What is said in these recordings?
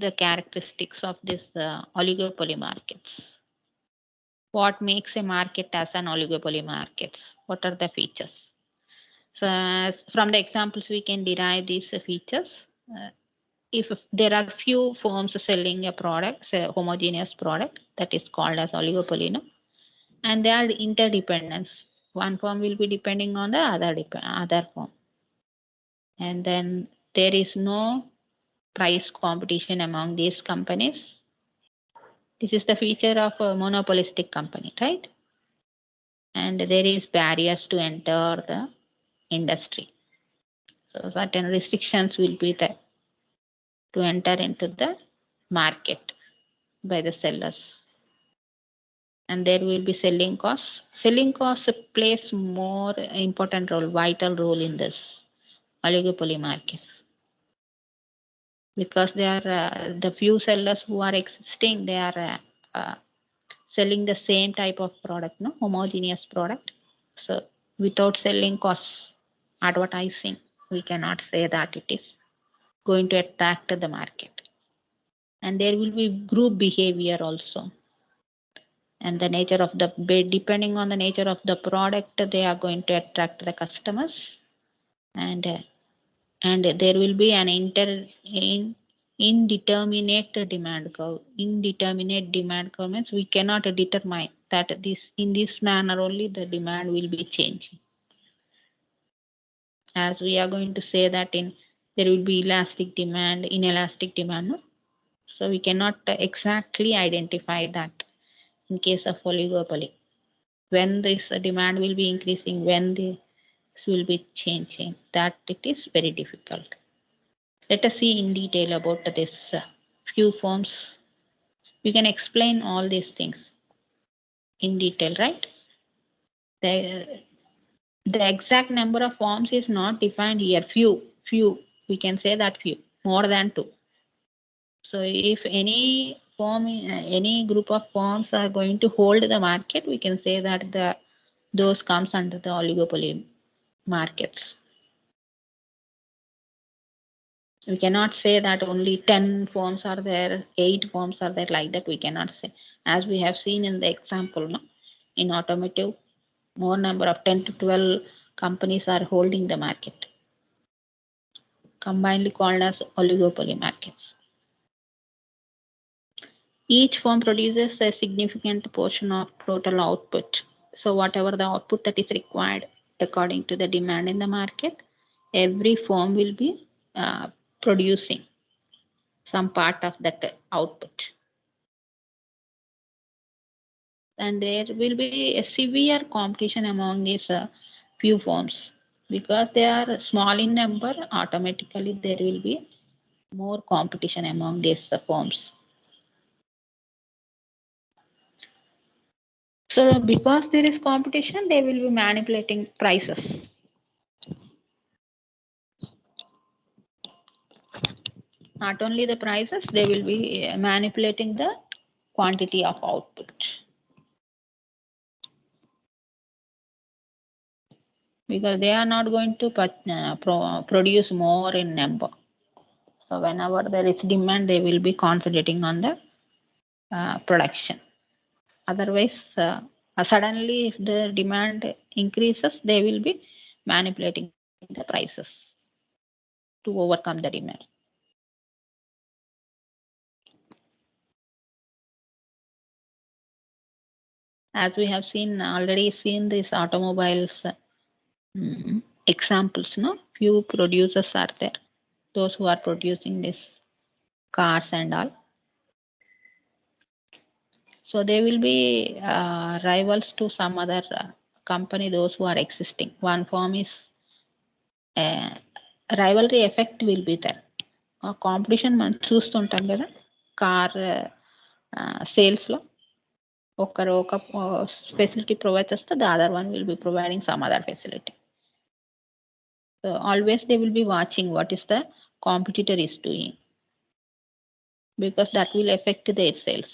the characteristics of this oligopoly markets. What makes a market as an oligopoly market? What are the features? So from the examples, we can derive these features. If there are few firms selling a product, say a homogeneous product, that is called as oligopoly, no? And they are interdependence. One firm will be depending on the other firm. And then there is no price competition among these companies. This is the feature of a monopolistic company, right? And there is barriers to enter the industry. So certain restrictions will be there to enter into the market by the sellers. And there will be selling costs. Selling costs plays more important role, vital role in this oligopoly market. Because they are the few sellers who are existing, they are selling the same type of product, no homogeneous product. So without selling costs, advertising, we cannot say that it is going to attract the market. And there will be group behavior also. And the nature of the bid, depending on the nature of the product, they are going to attract the customers. And there will be an indeterminate demand curve. Indeterminate demand curve means we cannot determine that this in this manner only the demand will be changing. As we are going to say that in there will be elastic demand, inelastic demand. No? So we cannot exactly identify that in case of oligopoly. When this demand will be increasing, when this will be changing, that it is very difficult. Let us see in detail about this few forms. We can explain all these things in detail, right? The exact number of forms is not defined here. Few. We can say that few, more than two. So if any form, any group of forms are going to hold the market, we can say that those comes under the oligopoly markets. We cannot say that only 10 forms are there, 8 forms are there, like that we cannot say. As we have seen in the example, no? In automotive, more number of 10 to 12 companies are holding the market, combinedly called as oligopoly markets. Each firm produces a significant portion of total output. So whatever the output that is required according to the demand in the market, every firm will be producing some part of that output. And there will be a severe competition among these few firms because they are small in number. Automatically there will be more competition among these firms. So because there is competition, they will be manipulating prices. Not only the prices, they will be manipulating the quantity of output. Because they are not going to produce more in number. So whenever there is demand, they will be concentrating on the production. Otherwise, suddenly if the demand increases, they will be manipulating the prices to overcome the demand. As we have already seen these automobiles examples, no? Few producers are there, those who are producing these cars and all. So they will be rivals to some other company, those who are existing. One form is rivalry effect will be there. Competition మనం చూస్తుంటాం కదా car సేల్స్లో ఒక facility provide చేస్తే the other one will be providing some other facility. So always they will be watching what is the competitor is doing because that will affect their sales.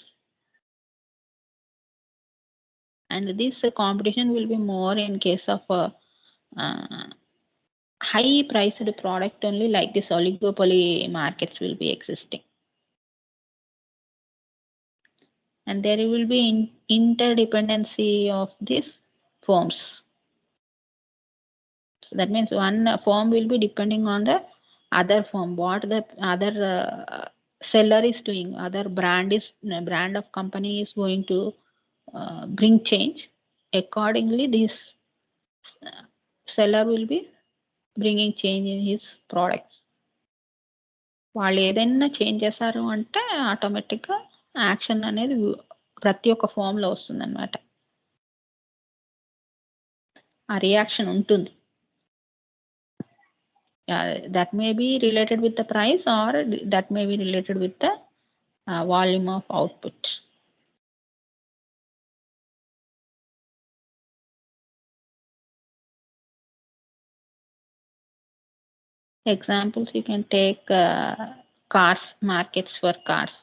And this competition will be more in case of high priced product only, like this oligopoly markets will be existing. and there will be interdependency of these firms. So that means one firm will be depending on the other firm, what the other seller is doing, other brand of company is going to bring change. Accordingly, this seller will be bringing change in his products. వాళ్ళు ఏదైనా change చేశారు అంటే ఆటోమేటిక్గా action అనేది ప్రతి ఒక్క ఫామ్లో వస్తుంది అనమాట. ఆ రియాక్షన్ ఉంటుంది. That may be related with the price, or that may be related with the volume of output. Examples, you can take cars, markets for cars.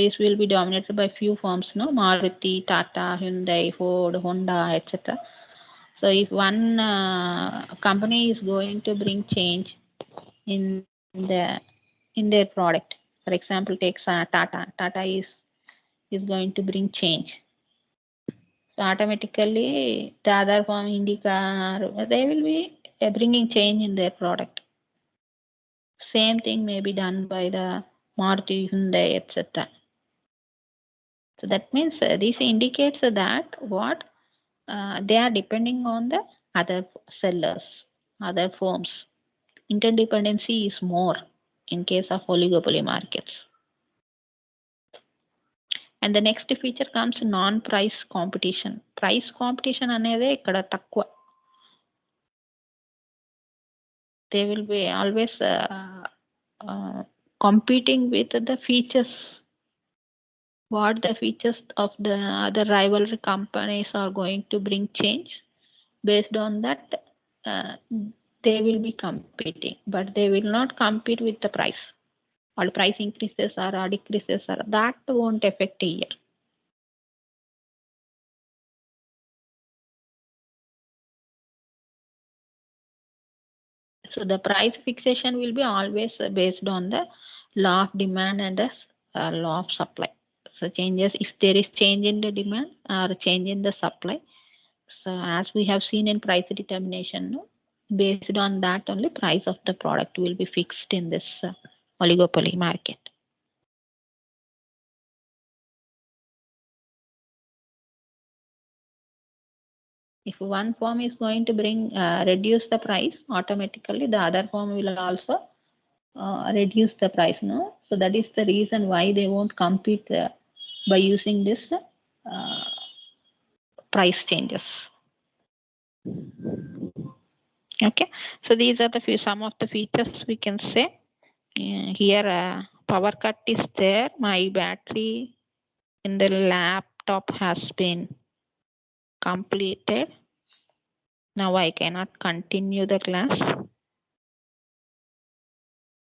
This will be dominated by few firms, no? Maruti, Tata, Hyundai, Ford, Honda, etc. So if one company is going to bring change in their product, for example, take Tata is going to bring change. So automatically the other firm, Indica, they will be bringing change in their product. Same thing may be done by the Maruti, Hyundai, etc. So that means this indicates that what they are depending on the other sellers, other firms. Interdependency is more in case of oligopoly markets. And the next feature comes non-price competition. Price competition అనేది ఇక్కడ తక్కువ. They will be always competing with the features. What the features of the other rivalry companies are going to bring change. Based on that, they will be competing, but they will not compete with the price. All price increases or decreases, or that won't affect here. So the price fixation will be always based on the law of demand and the law of supply. So changes, if there is change in the demand or change in the supply, so as we have seen in price determination, no? Based on that only price of the product will be fixed in this oligopoly market. If one firm is going to bring reduce the price, automatically the other firm will also reduce the price, no? So that is the reason why they won't compete by using this price changes. Okay, so these are the some of the features we can say. Here power cut is there. My battery in the laptop has been completed. Now I cannot continue the class.